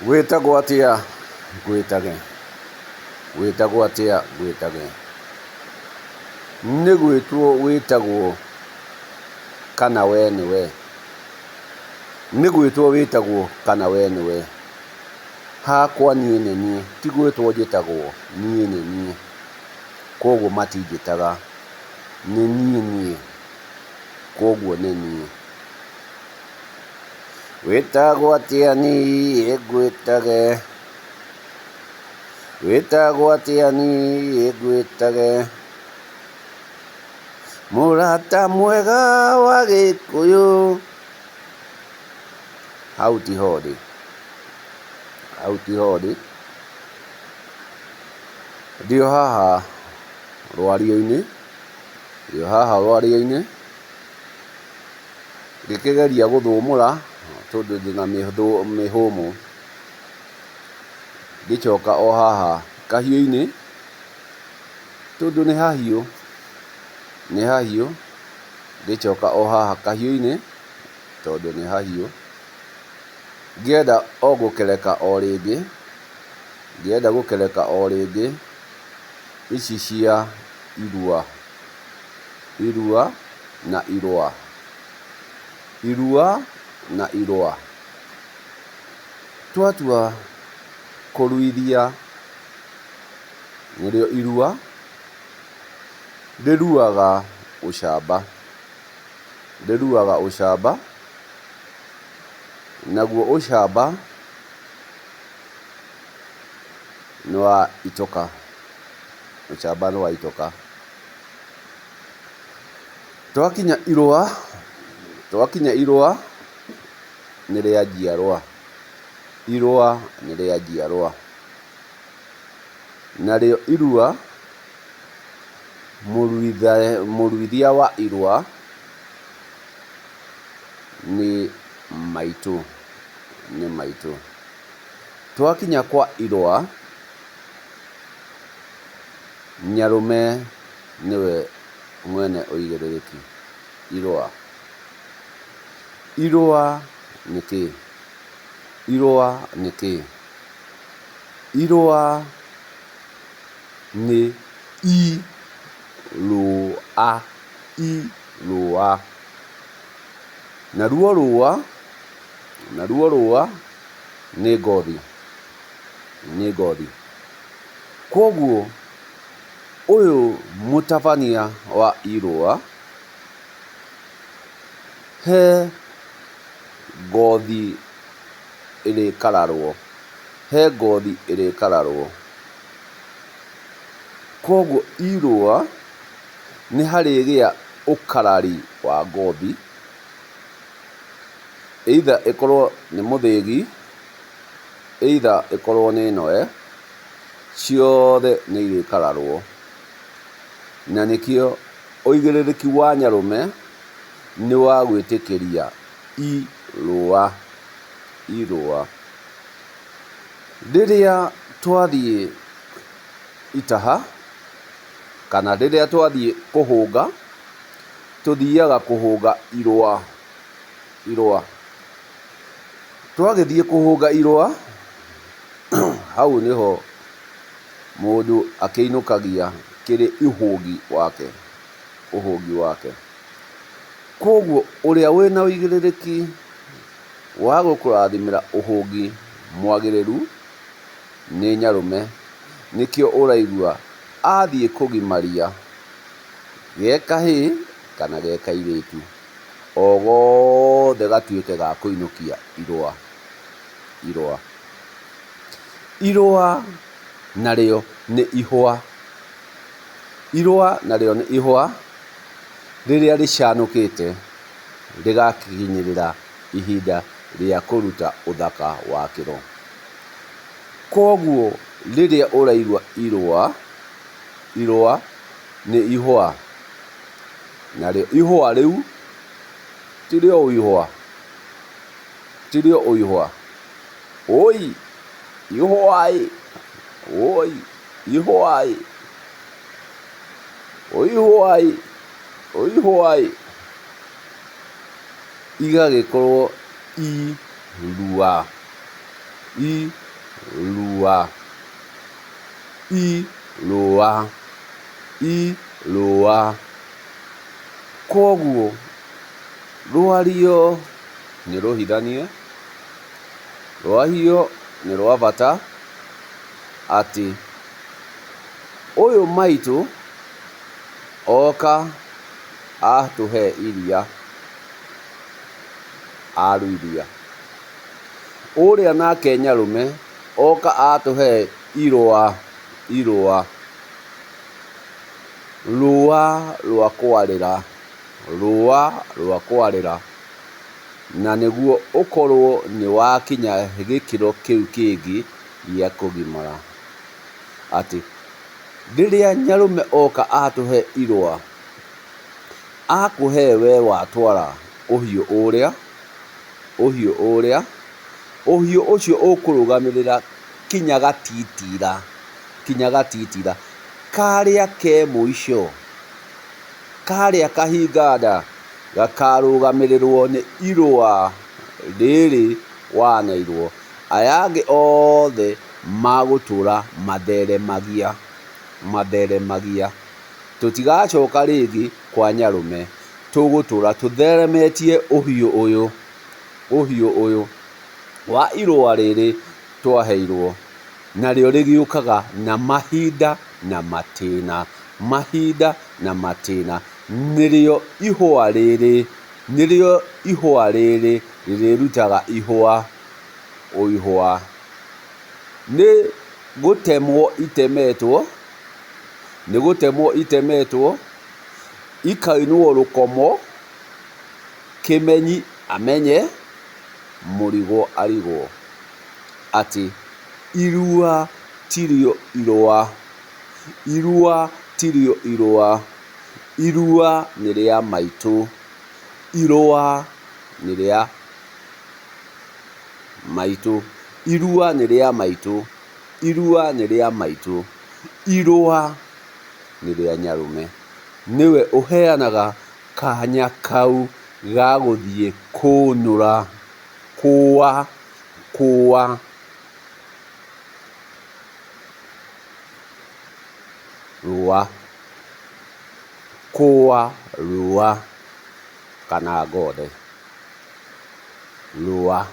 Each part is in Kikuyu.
Gwĩtagwo atĩa? Gwĩtage. Gwĩtagwo atĩa? Gwĩtage. Nĩ gwĩtwo wĩtagwo kana we nĩwe? Nĩ gwĩtwo wĩtagwo kana we nĩwe? Hakwa niĩ nĩ niĩ, ti gwĩtwo njĩtagwo, niĩ nĩ niĩ. Koguo matinjĩtaga, nĩ niĩ, koguo nĩ niĩ. Wĩtagwo atĩa niĩ ngwĩtage? Wĩtagwo atĩa niĩ ngwĩtage? Mũrata mwega wa Gĩkũyũ. Hau tiho ndĩ. Hau tiho ndĩ. Ndĩ o haha rwario-inĩ. Ndĩ o haha rwario-inĩ ngĩkĩgeria gũthũmũra tondũ ndĩna mĩhũmũ. Ngĩcoka o haha kahiũ-inĩ tondũ nĩ hahiũ. Nĩ hahiũ. Ngĩcoka o haha kahiũ-inĩ tondũ nĩ hahiũ. Ngĩenda o gũkereka o rĩngĩ. Ngĩenda gũkereka o rĩngĩ ici cia irua. Irua na irũa. Irua na irũa. Twatua kũruithia nĩrĩo irua, rĩruaga ũcamba. Rĩruaga ũcamba. Naguo ũcamba nĩ wa itoka. Ũcamba nĩ wa itoka. Twakinya irũa, twakinya irũa nĩ rĩa njiarwa. Irũa nĩ rĩa njiarwa. Narĩo irua, mũruithia wa irua nĩ maitũ. Nĩ maitũ. Twakinya kwa irũa, nyarũme nĩwe mwene ũigĩrĩrĩki. Irũa. Irũa nĩ kĩĩ? Irũa nĩ kĩĩ? Irũa nĩ irũa. Irũa. Naruo rũa, naruo rũa nĩ ngothi. Nĩ ngothi. Koguo ũyũ mũtabania wa irũa, he ngothi ĩrĩkararwo. He ngothi ĩrĩkararwo. Koguo irũa nĩ harĩgĩa ũkarari wa ngothi. Either ĩkorwo nĩ mũthĩgi, either ĩkorwo nĩ noe, ciothe nĩ irĩkararwo. Na nĩkĩo ũigĩrĩrĩki wa nyarũme nĩ wa gwĩtĩkĩria irũa. Irũa. Rĩrĩa twathiĩ itaha kana rĩrĩa twathiĩ kũhũnga, tũthiaga kũhũnga irũa. Irũa. Twagĩthiĩ kũhũnga irũa, hau nĩho mũndũ akĩinũkagia kĩrĩ ũhũngi wake. Ũhũngi wake. Koguo ũrĩa wĩna ũigĩrĩrĩki wa gũkũrathimĩra ũhũngi mwagĩrĩru nĩ nyarũme. Nĩkĩo ũraigua athiĩ kũgimaria ge kahĩĩ kana ge kairĩtu, o gothe gatuĩke ga kũinũkia irũa. Irũa. Irũa narĩo nĩ ihũa. Irũa narĩo nĩ ihũa rĩrĩa rĩcanũkĩte rĩgakinyĩrĩra ihinda rĩa kũruta ũthaka wakĩro. Koguo rĩrĩa ũraigua irũa, irũa nĩ ihũa. Narĩo ihũa rĩu tirĩo ihũa. Tirĩo ihũa. Oi! Ihũa-ĩ! Oi! Ihũa-ĩ! Oi ihũa-ĩ! Oi ihũa-ĩ! Igagĩkorwo irua. irua, irua, irua. Koguo rwario nĩ rũhithanie, rwahio nĩ rwa bata, atĩ ũyũ maitũ oka atũhe iria, aruithia. Ũrĩa nake Nyarume oka atũhe irũa, irũa. Rũa rwa kwarĩra, rũa rwa kwarĩra. Na nĩguo ũkorwo nĩ wakinya gĩkĩro kĩu kĩngĩ gĩa kũgimara, atĩ rĩrĩa Nyarume oka atũhe irũa, akũhe we watwara ũhiũ ũrĩa, ũhiũ ũrĩa, ũhiũ ũcio ũkũrũgamĩrĩra kinya gatitira, kinya gatitira karĩa ke mũico, karĩa kahinga nda gakarũgamĩrĩrwo nĩ irũa rĩrĩ waneirwo. Aya angĩ othe magũtũra matheremagia, matheremagia. Tũtigacoka rĩngĩ kwa Nyarume, tũgũtũra tũtheremetie ũhiũ ũyũ, ũhiũ ũyũ wa irũa rĩrĩ twaheirwo, narĩo rĩgĩũkaga na mahinda na matĩna, mahinda na matĩna. Nĩrĩo ihũa rĩrĩ, nĩrĩo ihũa rĩrĩ rĩrĩrutaga ihũa, o ihũa. Nĩ gũtemwo itemetwo, nĩ gũtemwo itemetwo, ikainwo rũkomo, kĩmenyi amenye, mũrigo arigwo. Atĩ irua tirĩo irũa, irua tirĩo irũa. Irua nĩ rĩa maitũ, irũa nĩ rĩa maitũ. Irua nĩ rĩa maitũ, irua nĩ rĩa maitũ. Irũa nĩ rĩa Nyarume. Nĩwe ũheanaga kanya kau ga gũthiĩ kũnũra, kũa, kũa. Rũa, kũa rũa kana ngothe. Rũa,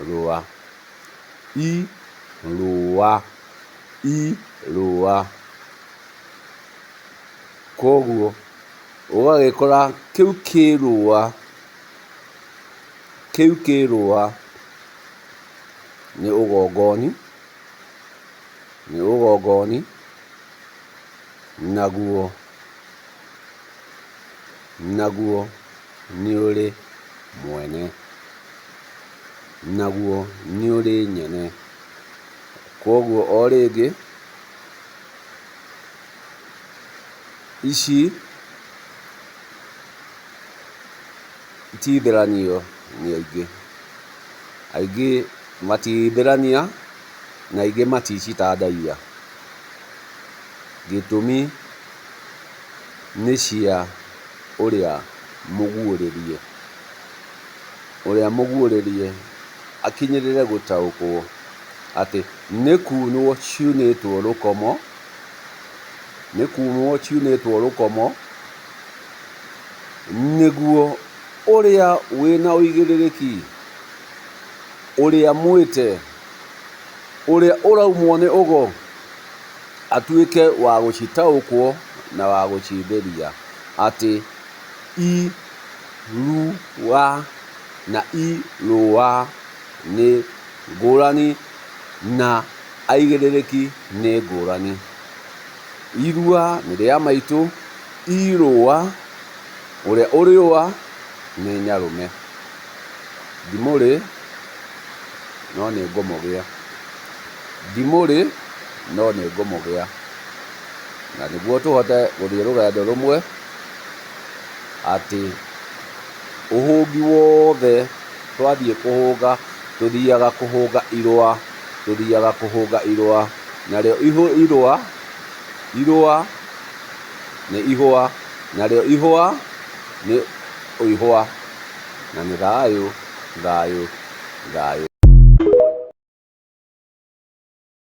rũa. Irũa, irũa. Koguo ũgagĩkora kĩu kĩrũa, kĩu kĩrũa nĩ ũgongoni, nĩ ũgongoni. Naguo, naguo nĩ ũrĩ mwene, naguo nĩ ũrĩ nyene. Koguo o rĩngĩ ici ititheranio nĩ aingĩ, aingĩ matitherania na aingĩ maticitandaiya. Gĩtũmi nĩ cia ũrĩa mũguũrĩrie, ũrĩa mũguũrĩrie akinyĩrĩre gũtaũkwo atĩ nĩ kunwo ciunĩtwo rũkomo, nĩ kunwo ciunĩtwo rũkomo, nĩguo ũrĩa wĩna ũigĩrĩrĩki, ũrĩa mwĩte, ũrĩa ũraumwo nĩ ũgo atuĩke wa gũcitaũkwo na wa gũcithĩria. Atĩ irua na irũa nĩ ngũrani na aigĩrĩrĩki nĩ ngũrani. Irua nĩ rĩa maitũ, irũa, ũrĩa ũrĩũa nĩ Nyarume. Ndimũrĩ no nĩ ngũmũgĩa, ndimũrĩ no nĩ ngũmũgĩa. Na nĩguo tũhote gũthiĩ rũgendo rũmwe, atĩ ũhũngi wothe twathiĩ kũhũnga, tũthiaga kũhũnga irũa, tũthiaga kũhũnga irũa. Narĩo irũa, irũa nĩ ihũa, narĩo ihũa nĩ ihũa. Na nĩ thayũ, thayũ, thayũ.